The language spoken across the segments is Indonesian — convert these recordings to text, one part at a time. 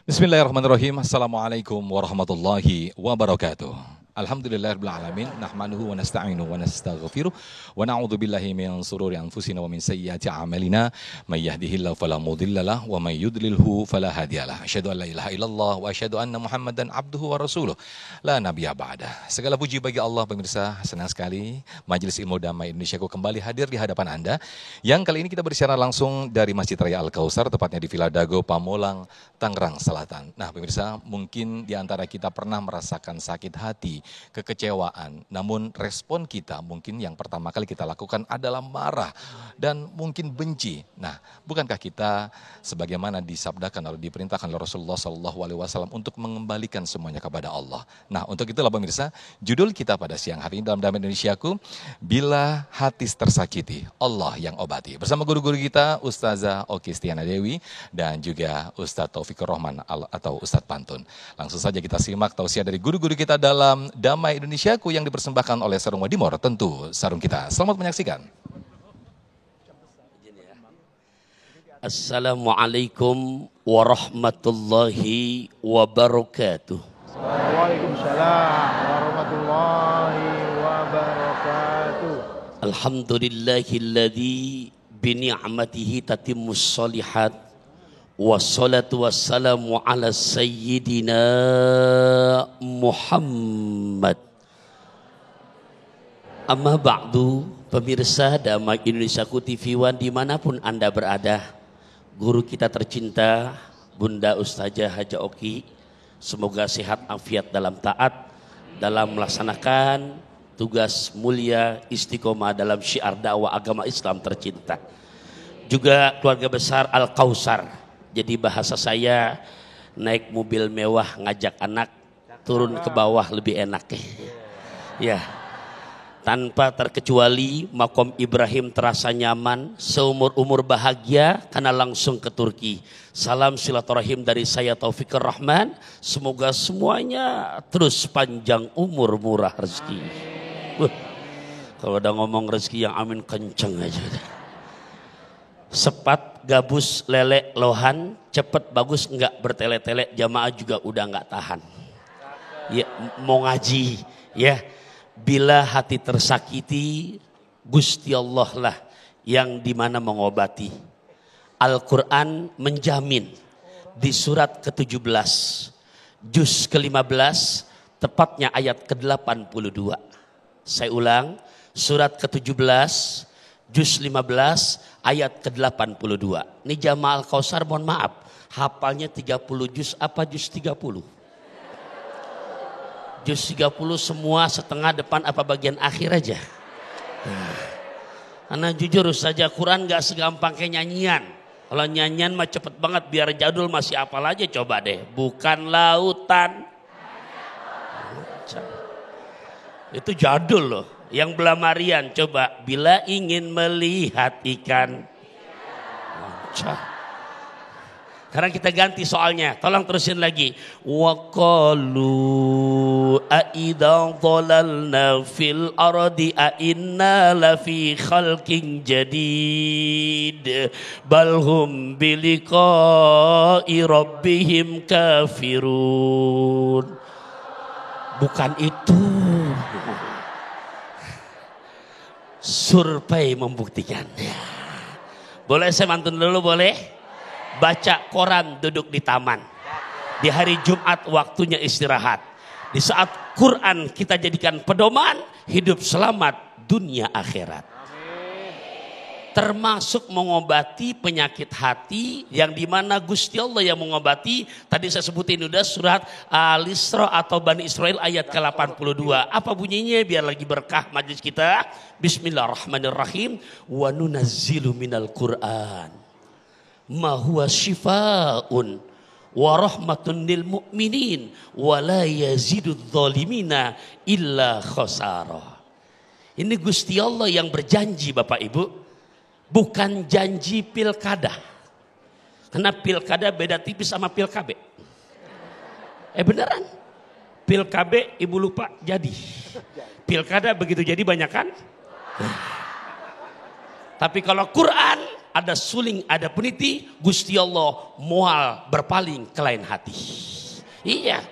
Bismillahirrahmanirrahim. Assalamualaikum warahmatullahi wabarakatuh. Alhamdulillahirabbil alamin, nahmaduhu wa nasta'inuhu wa nastaghfiruh wa na'udzu billahi min sururi anfusina wa min sayyiati a'malina, may yahdihillahu fala mudhillalah wa may yudlilhu fala hadiyalah. Asyhadu an la ilaha illallah wa asyhadu anna Muhammadan abduhu wa rasuluh. La nabiyya ba'da. Segala puji bagi Allah pemirsa, senang sekali Majelis Ilmu Damai Indonesiaku kembali hadir di hadapan Anda. Yang kali ini kita bersiaran langsung dari Masjid Raya Al-Kausar, tepatnya di Villa Dago, Pamulang, Tangerang Selatan. Nah pemirsa, mungkin di antara kita pernah merasakan sakit hati, kekecewaan. Namun respon kita mungkin yang pertama kali kita lakukan adalah marah dan mungkin benci. Nah, bukankah kita sebagaimana disabdakan atau diperintahkan oleh Rasulullah SAW untuk mengembalikan semuanya kepada Allah. Nah, untuk itulah pemirsa, judul kita pada siang hari ini dalam Damai Indonesiaku, Bila Hati Tersakiti, Allah yang Obati. Bersama guru-guru kita, Ustazah Oki Stiana Dewi dan juga Ustadz Taufikur Rahman atau Ustadz Pantun. Langsung saja kita simak tausiah dari guru-guru kita dalam Damai Indonesiaku yang dipersembahkan oleh Sarung Wadimor, tentu sarung kita. Selamat menyaksikan. Assalamualaikum warahmatullahi wabarakatuh. Waalaikumsalam warahmatullahi wabarakatuh. Alhamdulillahilladzi bini'matihi tatimmus shalihat. Wassalatu wassalamu ala sayyidina Muhammad. Amma ba'du, pemirsa Damai Indonesiaku TV One dimanapun Anda berada, guru kita tercinta Bunda Ustazah Haja Oki, semoga sehat afiat dalam taat, dalam melaksanakan tugas mulia istiqomah dalam syiar dakwah agama Islam tercinta. Juga keluarga besar Al-Kausar. Jadi bahasa saya, naik mobil mewah ngajak anak turun ke bawah lebih enak. Ya, tanpa terkecuali makom Ibrahim terasa nyaman, seumur-umur bahagia karena langsung ke Turki. Salam silaturahim dari saya Taufikur Rahman. Semoga semuanya terus panjang umur, murah rezeki. Kalau udah ngomong rezeki yang amin kenceng aja. Sepat, gabus, lele, lohan, cepet, bagus, enggak bertele-tele, jamaah juga udah enggak tahan. Ya, mau ngaji, ya. Bila hati tersakiti, Gusti Allah lah yang dimana mengobati. Al-Quran menjamin di surat ke-17, juz ke-15, tepatnya ayat ke-82. Saya ulang, surat ke-17, juz 15 ayat ke-82. Ini jamaah Al-Kausar mohon maaf, hafalnya 30 juz apa juz 30? Juz 30 semua setengah depan apa bagian akhir aja? Karena jujur saja Quran gak segampang kayak nyanyian. Kalau nyanyian mah cepet banget, biar jadul masih hafal aja coba deh. Bukan lautan. Itu jadul loh. Yang belamarian coba, bila ingin melihat ikan. Sekarang kita ganti soalnya, tolong terusin lagi. Wa qalu a idza dhalalna fil ardi a inna lafi khalqin jadid bal hum biliqa'i rabbihim kafirun. Bukan itu. Survei membuktikan. Boleh saya mantun dulu, boleh? Baca koran duduk di taman. Di hari Jumat waktunya istirahat. Di saat Quran kita jadikan pedoman, hidup selamat dunia akhirat. Termasuk mengobati penyakit hati yang dimana Gusti Allah yang mengobati. Tadi saya sebutin udah surat Al-Isra atau Bani Israel ayat ke-82. Apa bunyinya biar lagi berkah majlis kita? Bismillahirrahmanirrahim. Wa nunazzilu minal Qur'an ma huwa shifaa'un wa rahmatun lil mu'minin wa la yazidudz zalimina illa khasara. Ini Gusti Allah yang berjanji Bapak Ibu. Bukan janji pilkada. Karena pilkada beda tipis sama pilkabe. Beneran. Pilkabe ibu lupa jadi. Pilkada begitu jadi banyak kan? Tapi kalau Quran ada suling, ada peniti, Gusti Allah moal berpaling ke lain hati. Iya,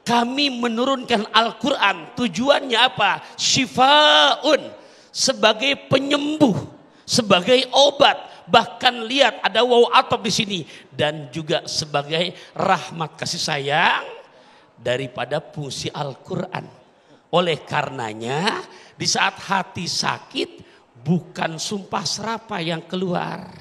kami menurunkan Al-Quran tujuannya apa? Syifaun, sebagai penyembuh, sebagai obat. Bahkan lihat ada waw atop di sini, dan juga sebagai rahmat kasih sayang daripada fungsi Al-Quran. Oleh karenanya di saat hati sakit, bukan sumpah serapah yang keluar.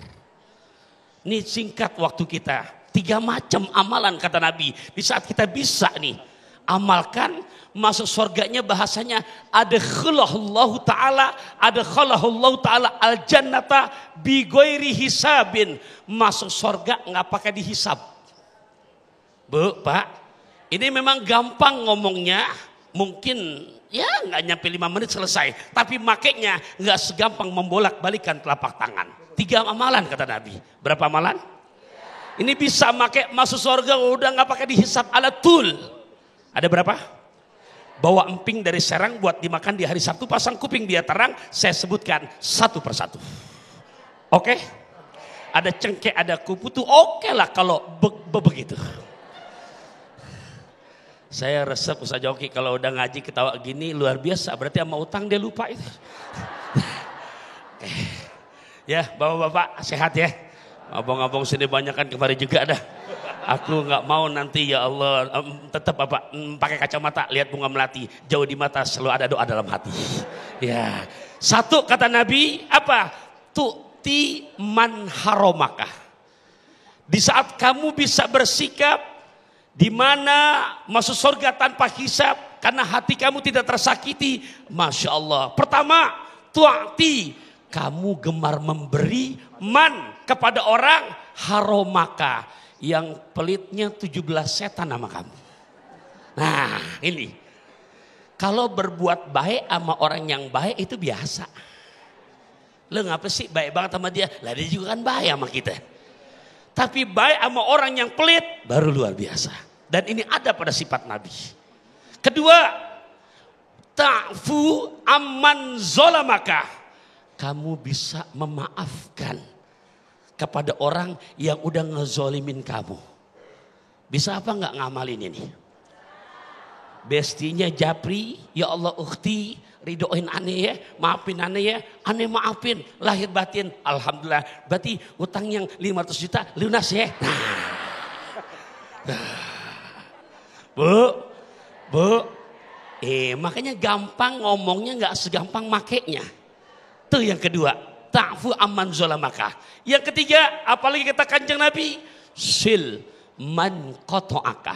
Ini singkat waktu kita. 3 macam amalan kata Nabi. Di saat kita bisa nih amalkan, masuk surganya bahasanya adkhalahullahu ta'ala al-jannata bi ghairi hisabin. Masuk surga nggak pakai dihisab. Bu, Pak, ini memang gampang ngomongnya, mungkin ya nggak nyampe 5 menit selesai, tapi makainya nggak segampang membolak-balikan telapak tangan. 3 amalan kata Nabi. Berapa amalan? Ini bisa pakai masuk surga udah nggak pakai dihisab ala tul. Ada berapa? Bawa emping dari Serang buat dimakan di hari Sabtu, pasang kuping biar terang. Saya sebutkan satu persatu. Oke? Ada cengkeh, ada kupu tuh oke lah kalau begitu. Saya resep Ustaz Joki kalau udah ngaji ketawa gini luar biasa. Berarti sama utang dia lupa itu. Ya, bapak-bapak sehat ya. Abang-abang sini banyak kan kemarin juga dah. Aku nggak mau nanti ya Allah tetap bapak pakai kacamata lihat bunga melati, jauh di mata selalu ada doa dalam hati. Ya, satu kata Nabi apa? Tu'ti man haromakah. Di saat kamu bisa bersikap di mana masuk surga tanpa hisab karena hati kamu tidak tersakiti, masya Allah. Pertama, tu'ti, kamu gemar memberi man kepada orang haromaka, yang pelitnya 17 setan nama kamu. Nah ini, kalau berbuat baik sama orang yang baik itu biasa. Lo ngapa sih baik banget sama dia? Lah dia juga kan baik sama kita. Tapi baik sama orang yang pelit baru luar biasa. Dan ini ada pada sifat Nabi. Kedua, ta'fu amman zolamaka. Kamu bisa memaafkan kepada orang yang udah ngezolimin kamu. Bisa apa nggak ngamalin ini? Bestinya Japri, ya Allah ukhti, ridoin aneh ya, maafin aneh ya, aneh maafin, lahir batin, alhamdulillah. Berarti utang yang 500 juta lunas ya. Bu, makanya gampang ngomongnya nggak segampang makainya. Itu yang kedua, ta'fu amman zolamaka. Yang ketiga, apalagi kata Kanjeng Nabi, sil man qata'aka.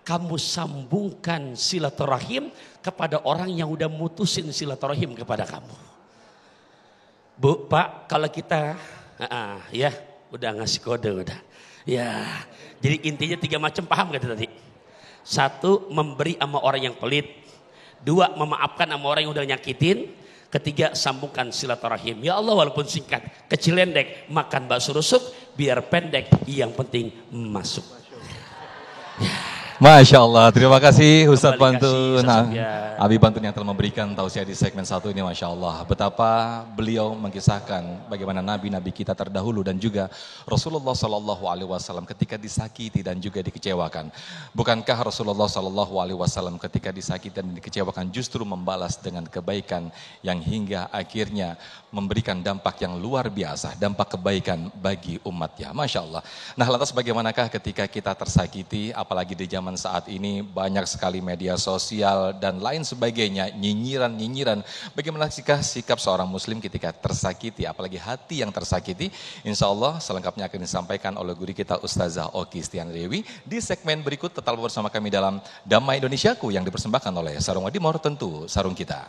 Kamu sambungkan silaturahim kepada orang yang udah mutusin silaturahim kepada kamu. Bu, Pak, kalau kita ya udah ngasih kode udah. Ya, jadi intinya 3 macam, paham gak tadi? 1, memberi sama orang yang pelit. 2, memaafkan sama orang yang udah nyakitin. 3, sambungkan silaturahim. Ya Allah, walaupun singkat, kecil endek, makan bakso rusuk, biar pendek, yang penting masuk. Masya Allah, terima kasih Ustadz Pantun, Abi Pantun yang telah memberikan tausiah di segmen 1 ini. Masya Allah, betapa beliau mengisahkan bagaimana nabi-nabi kita terdahulu dan juga Rasulullah SAW ketika disakiti dan juga dikecewakan. Bukankah Rasulullah SAW ketika disakiti dan dikecewakan justru membalas dengan kebaikan yang hingga akhirnya memberikan dampak yang luar biasa, dampak kebaikan bagi umatnya. Masya Allah. Nah, lantas bagaimanakah ketika kita tersakiti, apalagi di zaman saat ini banyak sekali media sosial dan lain sebagainya, nyinyiran-nyinyiran. Bagaimana sikap seorang muslim ketika tersakiti, apalagi hati yang tersakiti? Insya Allah selengkapnya akan disampaikan oleh guru kita Ustazah Oki Stian Dewi di segmen berikut. Tetap bersama kami dalam Damai Indonesiaku yang dipersembahkan oleh Sarung Wadimor, tentu sarung kita.